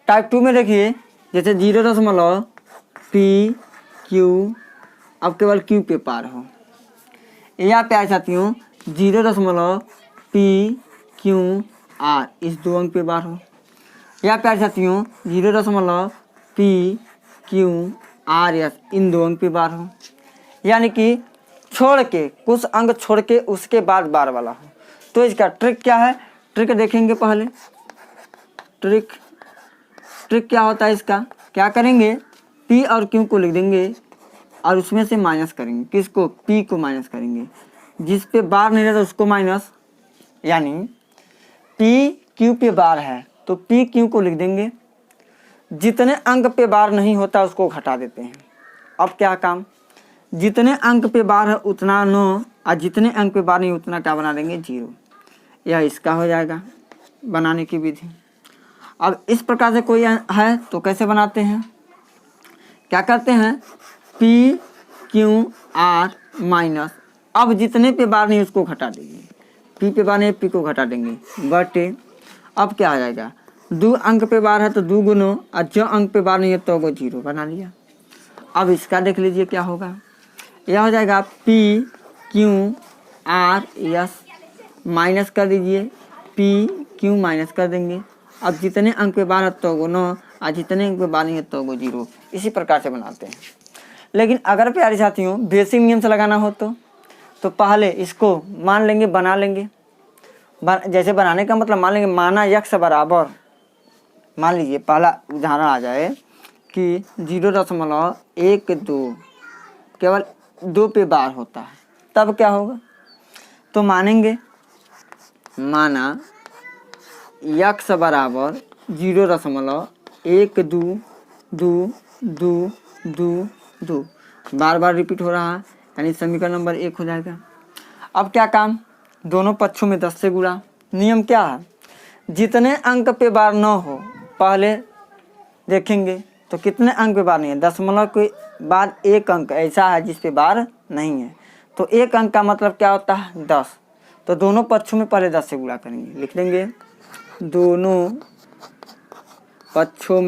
टाइप 2 में देखिए जैसे 0.PQ, अब केवल क्यू पे पार हो, या प्यारे साथियों 0.PQR इस 2 अंक पे बार हो, या प्यारे साथियों 0.PQRS इन 2 अंक पे बार हो, यानी कि छोड़ के कुछ अंक छोड़ के उसके बाद बार वाला हो। तो इसका ट्रिक क्या है, ट्रिक देखेंगे पहले। ट्रिक क्या होता है इसका, क्या करेंगे P और Q को लिख देंगे और उसमें से माइनस करेंगे, किसको P को माइनस करेंगे, जिस पे बार नहीं रहता उसको माइनस, यानी P Q पे बार है तो P Q को लिख देंगे, जितने अंक पे बार नहीं होता उसको घटा देते हैं। अब क्या काम, जितने अंक पे बार है उतना 9 और जितने अंक पे बार नहीं उतना क्या बना देंगे 0, यह इसका हो जाएगा बनाने की विधि। अब इस प्रकार से कोई है तो कैसे बनाते हैं, क्या करते हैं PQR माइनस, अब जितने पे बार नहीं उसको घटा देंगे, P पे बार नहीं P को घटा देंगे बटे, अब क्या आ जाएगा 2 अंक पे बार है तो 2 गुनो और जो अंक पे बार नहीं है तो वो 0 बना लिया। अब इसका देख लीजिए क्या होगा, यह हो जाएगा PQRS माइनस कर दीजिए, PQ माइनस कर देंगे, अब जितने अंक पे बार है तो वो 9 और जितने अंक पे बार नहीं है तो वो 0, इसी प्रकार से बनाते हैं। लेकिन अगर प्यारे साथियों बेसिक नियम से लगाना हो तो पहले इसको मान लेंगे, बना लेंगे। जैसे बनाने का मतलब मान लेंगे माना यक्स बराबर, मान लीजिए पहला उदाहरण आ जाए कि 0.12 केवल 2 पे बार होता है, तब क्या होगा? तो मानेंगे माना यक्स बराबर 0.122222, बार बार रिपीट हो रहा है, यानी समीकरण नंबर 1 हो जाएगा। अब क्या काम, दोनों पक्षों में 10 से गुणा। नियम क्या है, जितने अंक पे बार न हो पहले देखेंगे तो कितने अंक पे बार नहीं है, दशमलव के बाद एक अंक ऐसा है जिस पे बार नहीं है, तो एक अंक का मतलब क्या होता है 10। तो दोनों पक्षों में पहले 10 से गुणा करेंगे, लिख लेंगे दोनों पक्षों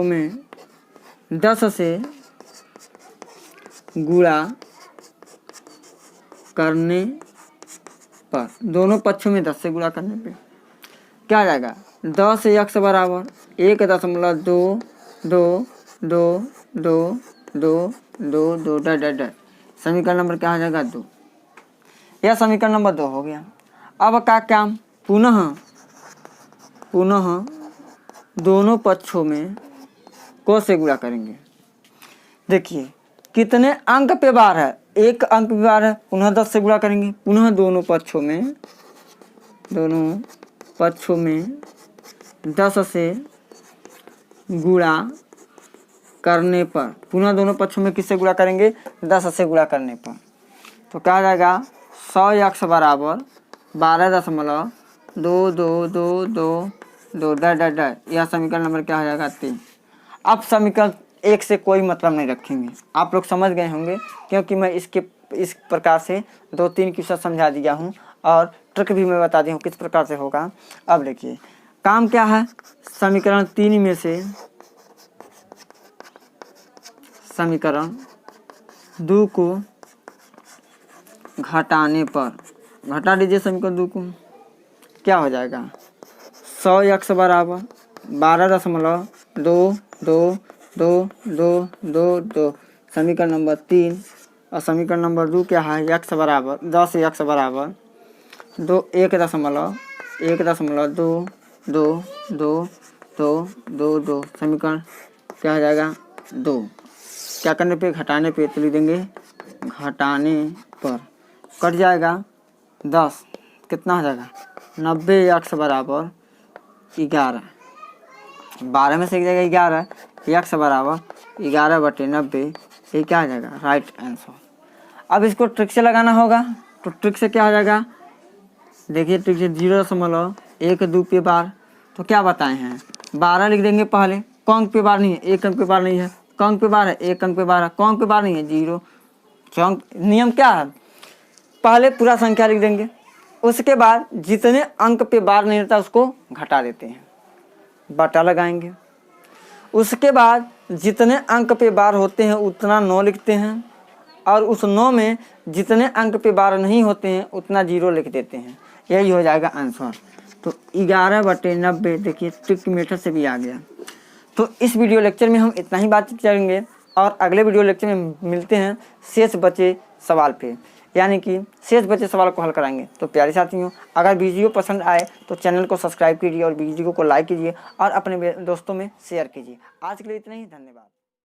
में 10 से गुणा करने पर, दोनों पक्षों में 10 से गुणा करने पे क्या आ जाएगा, 10 यक्स बराबर 1.222222 समीकरण नंबर क्या हो जाएगा 2। यह समीकरण नंबर 2 हो गया। अब क्या काम, पुनः दोनों पक्षों में को से गुणा करेंगे। देखिए कितने अंक पे बार है, एक अंक पे बार है, पुनः 10 से गुणा करेंगे, पुनः दोनों पक्षों में 10 से गुणा करने पर, पुनः दोनों पक्षों में किससे गुणा करेंगे, 10 से गुणा करने पर, तो क्या आ जाएगा 100 यक्स बराबर 12.2222, यह समीकरण नंबर क्या हो जाएगा 3। अब समीकरण 1 से कोई मतलब नहीं रखेंगे, आप लोग समझ गए होंगे, क्योंकि मैं इस प्रकार से 2-3 क्वेश्चन समझा दिया हूँ और ट्रिक भी मैं बता दी हूँ किस प्रकार से होगा। अब देखिए काम क्या है, समीकरण 3 में से समीकरण 2 को घटाने पर, घटा दीजिए समीकरण 2 को, क्या हो जाएगा 100 यक्स बराबर 12.222222, समीकरण नंबर 3, और समीकरण नंबर 2 क्या है, यक्स बराबर 10 यक्स बराबर 1.222222, समीकरण क्या हो जाएगा 2। क्या करने पे, घटाने पे, तो लिख देंगे घटाने पर कट जाएगा 10, कितना हो जाएगा 90 यक्स बराबर 11, 12 में से एक जाएगा 11, यक्स बराबर 11/90, ये क्या आ जाएगा राइट आंसर। अब इसको ट्रिक से लगाना होगा, तो ट्रिक से क्या हो जाएगा, देखिए ट्रिक से 0.12 पे बार, तो क्या बताए हैं 12 लिख देंगे पहले, कौन अंक पे बार नहीं है, एक अंक पे बार नहीं है, कौन अंक पे बार है, एक अंक पे बार है, कौन अंक पे बार नहीं है 0। नियम क्या है, पहले पूरा संख्या लिख देंगे, उसके बाद जितने अंक पे बार नहीं रहता उसको घटा देते हैं, बटा लगाएंगे, उसके बाद जितने अंक पे बार होते हैं उतना 9 लिखते हैं, और उस 9 में जितने अंक पे बार नहीं होते हैं उतना 0 लिख देते हैं, यही हो जाएगा आंसर। तो 11/90, देखिए ट्रिक मेथड से भी आ गया। तो इस वीडियो लेक्चर में हम इतना ही बातचीत करेंगे, और अगले वीडियो लेक्चर में मिलते हैं शेष बचे सवाल पे, यानी कि शेष बचे सवाल को हल कराएंगे। तो प्यारे साथियों, अगर वीडियो पसंद आए तो चैनल को सब्सक्राइब कीजिए और वीडियो को लाइक कीजिए और अपने दोस्तों में शेयर कीजिए। आज के लिए इतना ही, धन्यवाद।